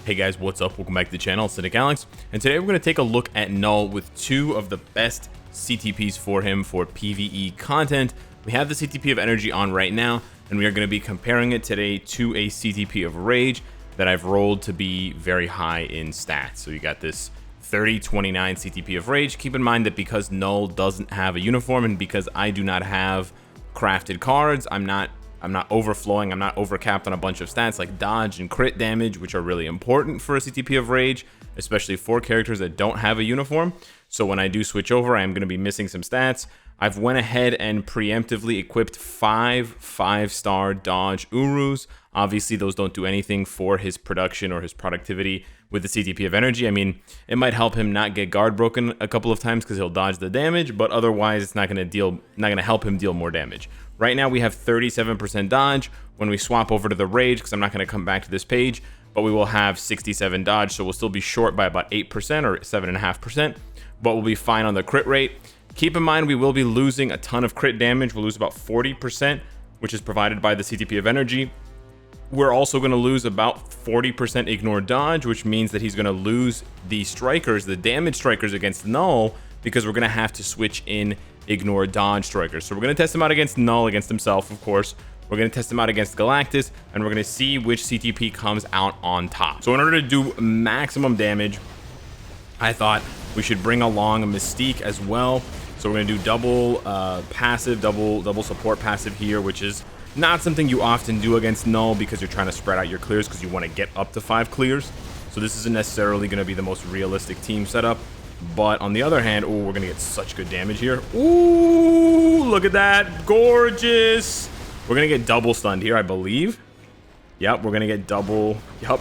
Hey guys, what's up? Welcome back to the channel, Cynicalex, and today we're going to take a look at KNULL with two of the best CTPs for him for PvE content. We have the CTP of Energy on right now, and we are going to be comparing it today to a CTP of Rage that I've rolled to be very high in stats. So you got this 3029 CTP of Rage. Keep in mind that because KNULL doesn't have a uniform and because I do not have crafted cards, I'm not overflowing, I'm not overcapped on a bunch of stats like dodge and crit damage, which are really important for a CTP of Rage, especially for characters that don't have a uniform. So when I do switch over, I'm going to be missing some stats. I've went ahead and preemptively equipped 5-star dodge Urus. Obviously, those don't do anything for his production or his productivity with the CTP of Energy. I mean, it might help him not get guard broken a couple of times because he'll dodge the damage, but otherwise it's not going to help him deal more damage. Right now we have 37% dodge. When we swap over to the Rage, because I'm not going to come back to this page, but we will have 67 dodge, so we'll still be short by about 8% or 7.5%, but we'll be fine on the crit rate. Keep in mind we will be losing a ton of crit damage. We'll lose about 40%, which is provided by the CTP of Energy. We're also going to lose about 40% ignore dodge, which means that he's going to lose the strikers, the damage strikers against KNULL, because we're going to have to switch in ignore dodge strikers. So we're going to test him out against KNULL, against himself, of course. We're going to test him out against Galactus, and we're going to see which CTP comes out on top. So in order to do maximum damage, I thought we should bring along a Mystique as well. So we're going to do double passive, double support passive here, which is not something you often do against KNULL because you're trying to spread out your clears because you want to get up to 5 clears. So this isn't necessarily going to be the most realistic team setup. But on the other hand, we're going to get such good damage here. Ooh, look at that. Gorgeous. We're going to get double stunned here, I believe. Yep, we're going to get double. Yep.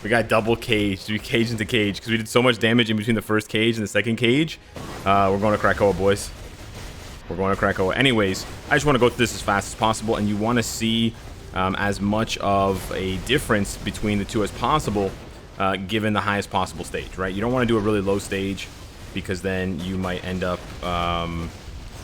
We got double caged. We caged into cage because we did so much damage in between the first cage and the second cage. We're going to Krakoa, boys. We're going to Krakoa. Anyways, I just want to go through this as fast as possible, and you want to see as much of a difference between the two as possible. Given the highest possible stage, right? You don't want to do a really low stage because then you might end up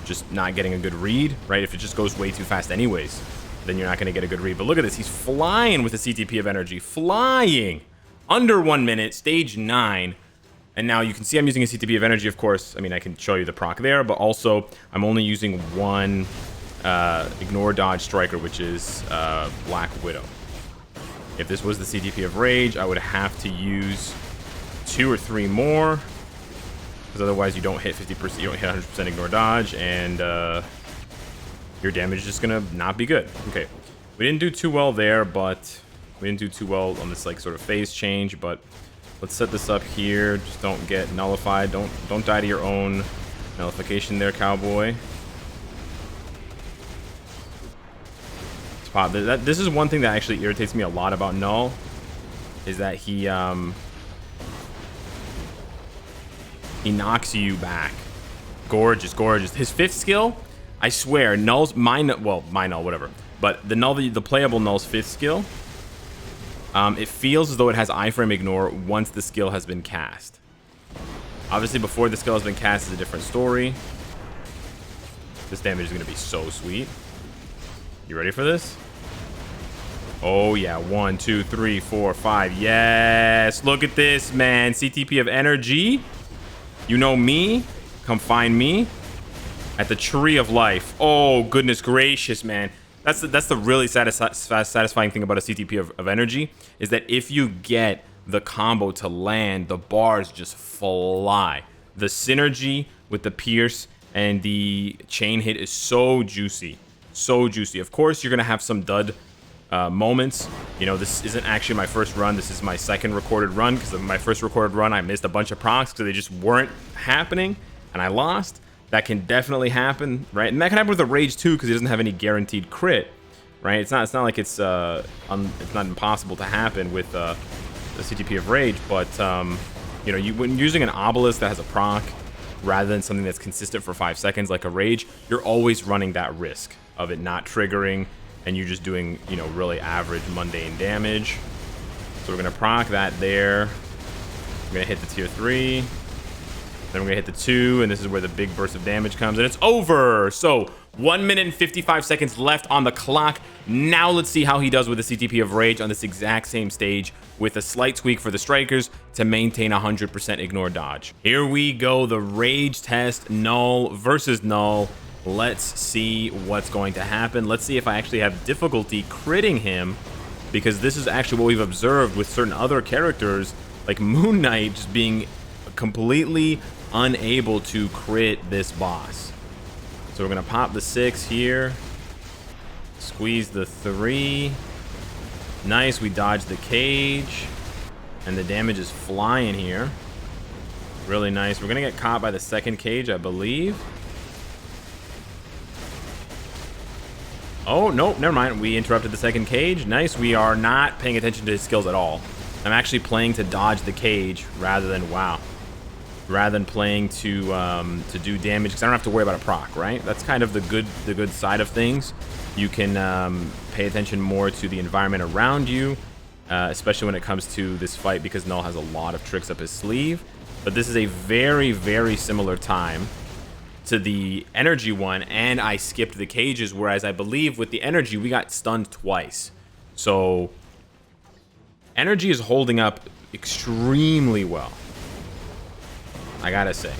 just not getting a good read, right? If it just goes way too fast anyways, then you're not going to get a good read. But look at this. He's flying with the CTP of Energy. Flying! Under 1 minute, stage 9. And now you can see I'm using a CTP of Energy, of course. I mean, I can show you the proc there, but also I'm only using one ignore dodge striker, which is Black Widow. If this was the CTP of Rage, I would have to use 2 or 3 more, because otherwise you don't hit 50%, you don't hit 100% ignore dodge, and your damage is just gonna not be good. Okay, we didn't do too well there, but we didn't do too well on this like sort of phase change. But let's set this up here. Just don't get nullified. Don't die to your own nullification there, cowboy. This is one thing that actually irritates me a lot about KNULL, is that he knocks you back. Gorgeous, gorgeous. His 5th skill, I swear, KNULL's my KNULL, whatever. But the KNULL, the playable KNULL's 5th skill, it feels as though it has iframe ignore once the skill has been cast. Obviously, before the skill has been cast is a different story. This damage is going to be so sweet. You ready for this? Oh yeah, 1, 2, 3, 4, 5. Yes, look at this, man. CTP of Energy. You know me. Come find me at the Tree of Life. Oh goodness gracious, man. That's the really satisfying thing about a CTP of Energy, is that if you get the combo to land, the bars just fly. The synergy with the pierce and the chain hit is so juicy. So juicy. Of course, you're gonna have some dud moments. You know, this isn't actually my first run. This is my second recorded run, because of my first recorded run I missed a bunch of procs because they just weren't happening and I lost. That can definitely happen, right? And that can happen with the Rage too, because he doesn't have any guaranteed crit, right? It's not like it's not impossible to happen with the CTP of Rage, but you know, when you're using an obelisk that has a proc rather than something that's consistent for 5 seconds like a Rage, you're always running that risk of it not triggering and you're just doing, you know, really average mundane damage. So we're gonna proc that there. We're gonna hit the tier 3. Then we're gonna hit the 2, and this is where the big burst of damage comes, and it's over. So 1 minute and 55 seconds left on the clock. Now let's see how he does with the CTP of Rage on this exact same stage with a slight tweak for the strikers to maintain 100% ignore dodge. Here we go, the Rage test, Null versus Null. Let's see what's going to happen. Let's see if I actually have difficulty critting him, because this is actually what we've observed with certain other characters, like Moon Knight just being completely unable to crit this boss. So we're gonna pop the 6 here, squeeze the 3. Nice, we dodged the cage, and the damage is flying here. Really nice. We're gonna get caught by the second cage, I believe. Oh, nope, never mind. We interrupted the second cage. Nice. We are not paying attention to his skills at all. I'm actually playing to dodge the cage rather than, wow, rather than playing to do damage, because I don't have to worry about a proc, right? That's kind of the good side of things. You can pay attention more to the environment around you, especially when it comes to this fight, because Null has a lot of tricks up his sleeve. But this is a very, very similar time to the energy one, and I skipped the cages, whereas I believe with the energy we got stunned twice. So energy is holding up extremely well, I gotta say.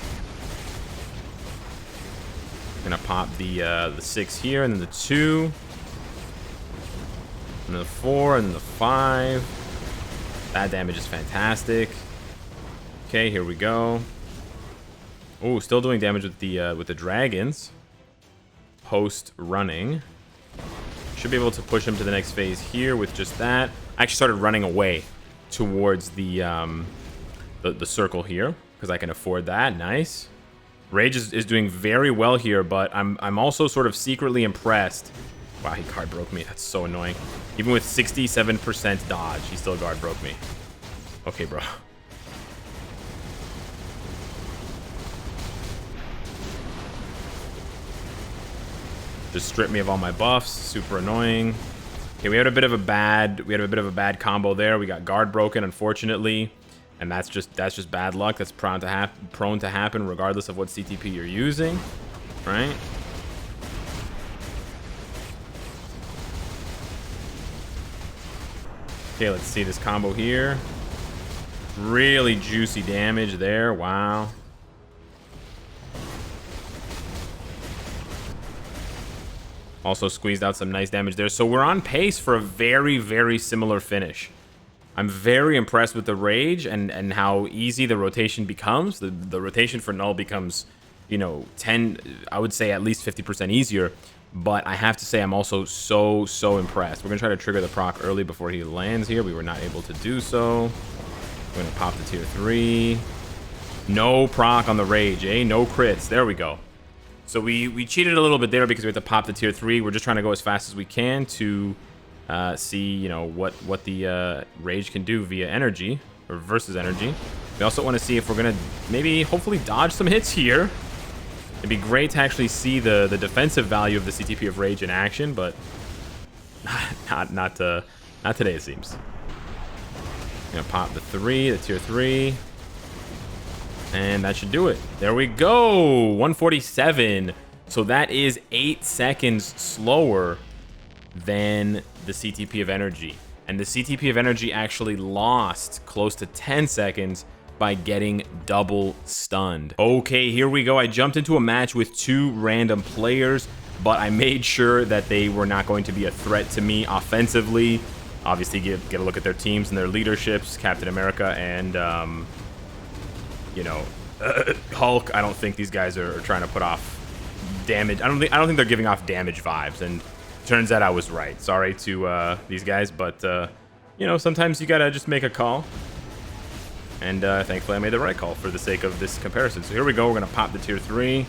I'm gonna pop the 6 here, and then the 2, and then the 4, and then the 5. That damage is fantastic. Okay, here we go. Oh, still doing damage with the dragons. Post running. Should be able to push him to the next phase here with just that. I actually started running away towards the circle here, because I can afford that. Nice. Rage is doing very well here, but I'm also sort of secretly impressed. Wow, he guard broke me. That's so annoying. Even with 67% dodge, he still guard broke me. Okay, bro. Just stripped me of all my buffs. Super annoying. Okay, we had a bit of a bad combo there. We got guard broken, unfortunately, and that's just bad luck. That's prone to happen regardless of what CTP you're using, right? Okay, let's see this combo here. Really juicy damage there. Wow. Also squeezed out some nice damage there. So we're on pace for a very, very similar finish. I'm very impressed with the Rage and how easy the rotation becomes. The rotation for Null becomes, you know, 10, I would say at least 50% easier. But I have to say I'm also so impressed. We're going to try to trigger the proc early before he lands here. We were not able to do so. We're going to pop the tier 3. No proc on the Rage, eh? No crits. There we go. So we cheated a little bit there because we had to pop the tier 3. We're just trying to go as fast as we can to see, you know, what the Rage can do via energy or versus energy. We also want to see if we're gonna maybe hopefully dodge some hits here. It'd be great to actually see the defensive value of the CTP of Rage in action, but not today it seems. Gonna pop the 3, the tier 3. And that should do it. There we go. 147. So that is 8 seconds slower than the CTP of Energy. And the CTP of Energy actually lost close to 10 seconds by getting double stunned. Okay, here we go. I jumped into a match with 2 random players, but I made sure that they were not going to be a threat to me offensively. Obviously, get a look at their teams and their leaderships. Captain America and you know, Hulk. I don't think these guys are trying to put off damage. I don't think they're giving off damage vibes, and turns out I was right. Sorry to these guys, but you know, sometimes you gotta just make a call, and thankfully I made the right call for the sake of this comparison. So here we go. We're gonna pop the tier 3.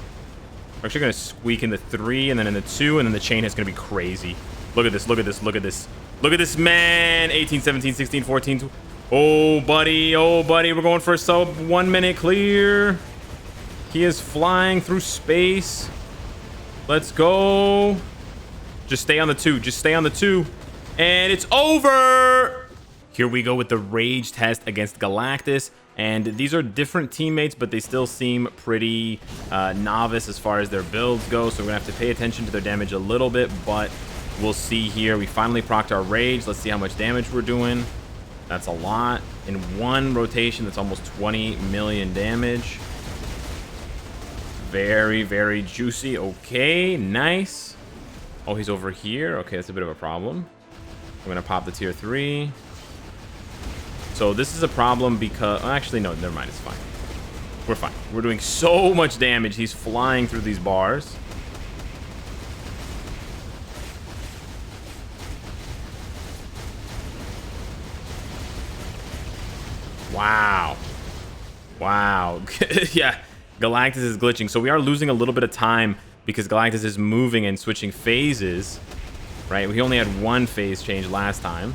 We're actually gonna squeak in the 3 and then in the 2, and then the chain is gonna be crazy. Look at this, look at this, look at this, look at this, man. 18, 17, 16, 14. Oh, buddy, we're going for a sub 1 minute clear. He is flying through space. Let's go. Just stay on the 2. Just stay on the 2. And it's over. Here we go with the rage test against Galactus. And these are different teammates, but they still seem pretty novice as far as their builds go. So we're going to have to pay attention to their damage a little bit, but we'll see here. We finally procced our rage. Let's see how much damage we're doing. That's a lot. In one rotation, that's almost 20 million damage. Very, very juicy. Okay, nice. Oh, he's over here. Okay, that's a bit of a problem. We're going to pop the tier 3. So this is a problem because... actually, no, never mind. It's fine. We're fine. We're doing so much damage. He's flying through these bars. Wow. Wow. Yeah, Galactus is glitching. So we are losing a little bit of time because Galactus is moving and switching phases. Right? We only had one phase change last time.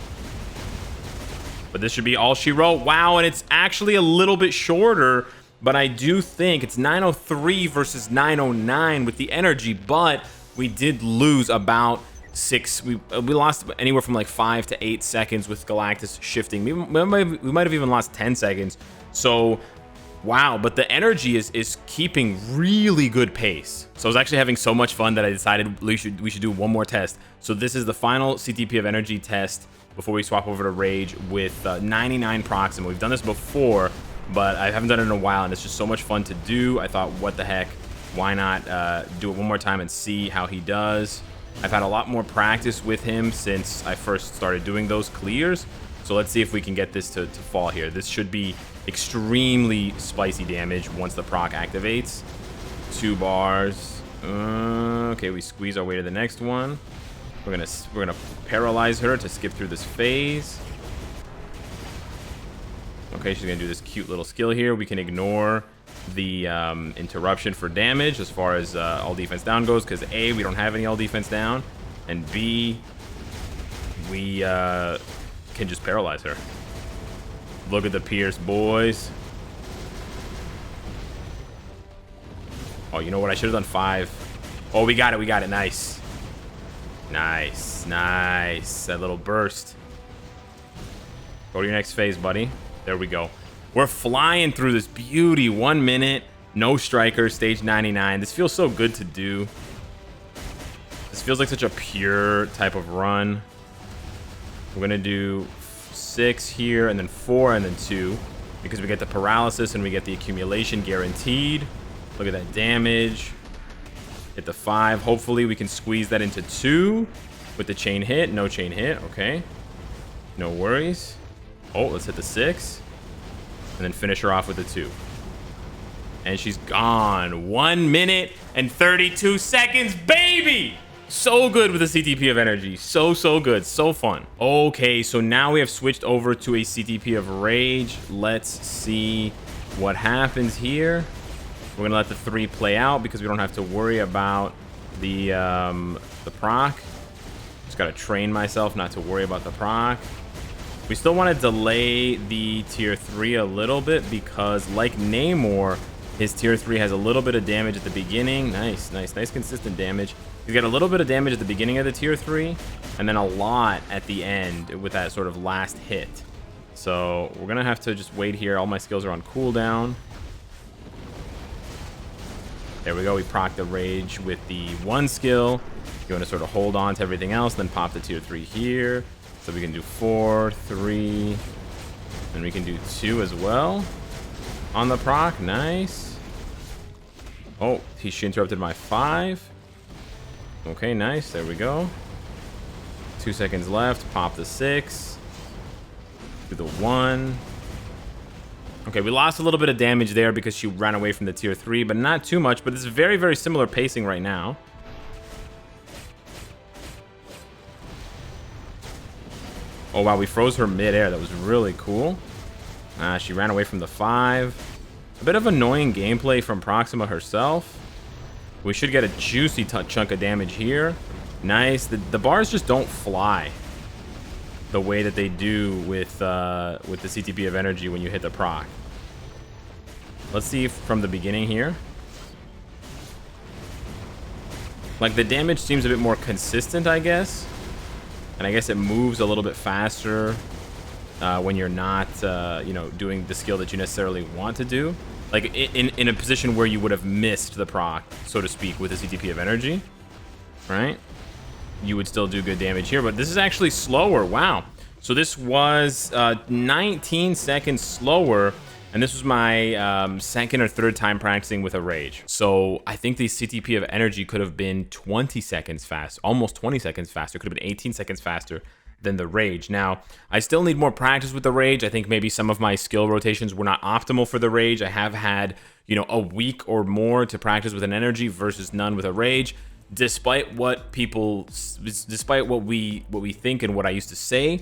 But this should be all she wrote. Wow, and it's actually a little bit shorter. But I do think it's 903 versus 909 with the energy. But we did lose about 6. We lost anywhere from like 5 to 8 seconds with Galactus shifting. We might have even lost 10 seconds. So, wow. But the energy is keeping really good pace. So I was actually having so much fun that I decided we should do one more test. So this is the final CTP of energy test before we swap over to Rage with 99 Proxima. We've done this before, but I haven't done it in a while, and it's just so much fun to do. I thought, what the heck, why not do it one more time and see how he does. I've had a lot more practice with him since I first started doing those clears, so let's see if we can get this to fall here. This should be extremely spicy damage once the proc activates. 2 bars. Okay, we squeeze our way to the next one. We're gonna paralyze her to skip through this phase. Okay, she's gonna do this cute little skill here. We can ignore the interruption for damage as far as all defense down goes, because A, we don't have any all defense down, and B, we can just paralyze her. Look at the Pierce, boys. Oh, you know what? I should have done 5. Oh, we got it. Nice. Nice. That little burst. Go to your next phase, buddy. There we go. We're flying through this beauty. 1 minute, no striker, stage 99. This feels so good to do. This feels like such a pure type of run. We're gonna do 6 here, and then 4, and then 2, because we get the paralysis and we get the accumulation guaranteed. Look at that damage. Hit the 5. Hopefully we can squeeze that into 2 with the chain hit. No chain hit. Okay. No worries. Oh, let's hit the 6. And then finish her off with the 2. And she's gone. 1 minute and 32 seconds, baby! So good with the CTP of energy. So good. So fun. Okay, so now we have switched over to a CTP of rage. Let's see what happens here. We're gonna let the 3 play out because we don't have to worry about the proc. Just gotta train myself not to worry about the proc. We still want to delay the tier 3 a little bit because, like Namor, his tier 3 has a little bit of damage at the beginning. Nice consistent damage. He's got a little bit of damage at the beginning of the tier 3 and then a lot at the end with that sort of last hit. So we're gonna have to just wait here. All my skills are on cooldown. There we go. We proc the rage with the 1 skill. You want to sort of hold on to everything else, then pop the tier 3 here. So we can do 4, 3, and we can do 2 as well on the proc. Nice. Oh, she interrupted my 5. Okay, nice. There we go. 2 seconds left. Pop the 6. Do the 1. Okay, we lost a little bit of damage there because she ran away from the tier 3, but not too much. But it's very, very similar pacing right now. Oh, wow, we froze her mid-air. That was really cool. She ran away from the 5. A bit of annoying gameplay from Proxima herself. We should get a juicy chunk of damage here. Nice. The bars just don't fly the way that they do with the CTP of energy when you hit the proc. Let's see from the beginning here. Like, the damage seems a bit more consistent, I guess. And I guess it moves a little bit faster when you're not, you know, doing the skill that you necessarily want to do. Like in a position where you would have missed the proc, so to speak, with a CTP of energy, right? You would still do good damage here, but this is actually slower. Wow. So this was 19 seconds slower, and this was my second or third time practicing with a rage. So I think the CTP of energy could have been 20 seconds fast, almost 20 seconds faster. It could have been 18 seconds faster than the rage. Now, I still need more practice with the rage. I think maybe some of my skill rotations were not optimal for the rage. I have had, you know, a week or more to practice with an energy versus none with a rage. Despite what we think and what I used to say,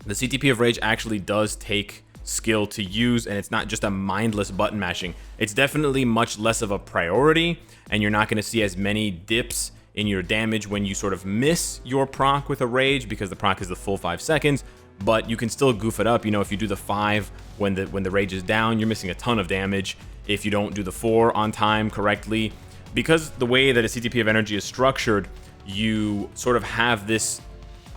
the CTP of rage actually does take skill to use, and it's not just a mindless button mashing. It's definitely much less of a priority, and you're not going to see as many dips in your damage when you sort of miss your proc with a rage, because the proc is the full 5 seconds, but you can still goof it up. You know, if you do the 5 when the rage is down, you're missing a ton of damage. If you don't do the 4 on time correctly, because the way that a CTP of energy is structured, you sort of have this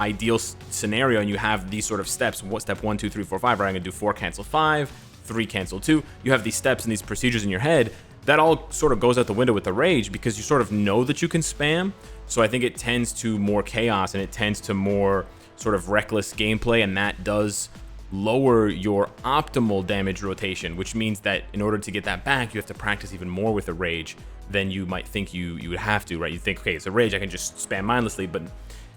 ideal scenario, and you have these sort of steps. What step 1, 2, 3, 4, 5, right? I'm gonna do 4 cancel 5, 3 cancel 2. You have these steps and these procedures in your head. That all sort of goes out the window with the rage, because you sort of know that you can spam. So I think it tends to more chaos, and it tends to more sort of reckless gameplay, and that does lower your optimal damage rotation, which means that in order to get that back, you have to practice even more with the rage than you might think you would have to, right? You think, okay, it's a rage, I can just spam mindlessly, but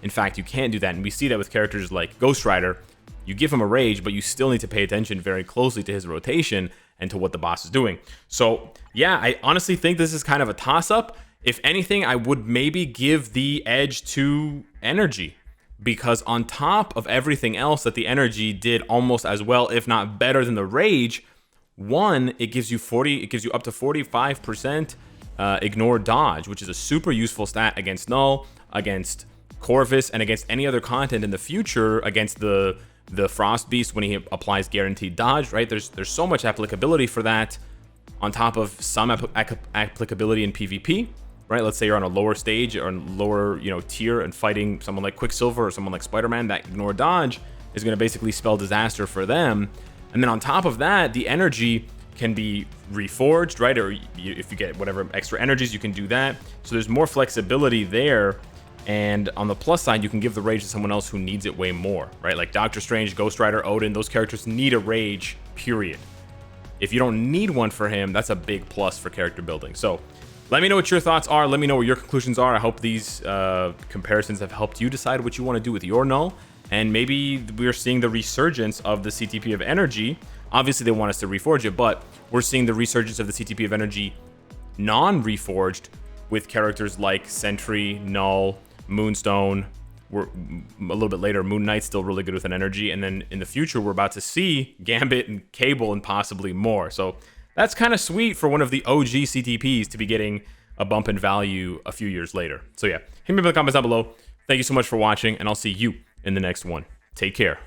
in fact, you can't do that. And we see that with characters like Ghost Rider. You give him a rage, but you still need to pay attention very closely to his rotation and to what the boss is doing. So yeah, I honestly think this is kind of a toss-up. If anything, I would maybe give the edge to energy, because on top of everything else that the energy did almost as well, if not better than the rage, one, it gives you up to 45% ignore dodge, which is a super useful stat against Null, against Corvus, and against any other content in the future, against the Frost Beast when he applies guaranteed dodge, right? There's so much applicability for that, on top of some applicability in PvP, right? Let's say you're on a lower stage or lower, you know, tier and fighting someone like Quicksilver or someone like Spider-Man. That ignore dodge is going to basically spell disaster for them. And then on top of that, the energy can be reforged, right? Or if you get whatever extra energies, you can do that. So there's more flexibility there. And on the plus side, you can give the rage to someone else who needs it way more, right? Like Doctor Strange, Ghost Rider, Odin, those characters need a rage, period. If you don't need one for him, that's a big plus for character building. So let me know what your thoughts are. Let me know what your conclusions are. I hope these comparisons have helped you decide what you want to do with your Null. And maybe we're seeing the resurgence of the CTP of energy. Obviously, they want us to reforge it, but we're seeing the resurgence of the CTP of energy non-reforged with characters like Sentry, Null, Moonstone. We're a little bit later, Moon Knight's still really good with an energy, and then in the future we're about to see Gambit and Cable and possibly more. So that's kind of sweet for one of the OG CTPs to be getting a bump in value a few years later. So yeah, hit me in the comments down below. Thank you so much for watching, and I'll see you in the next one. Take care.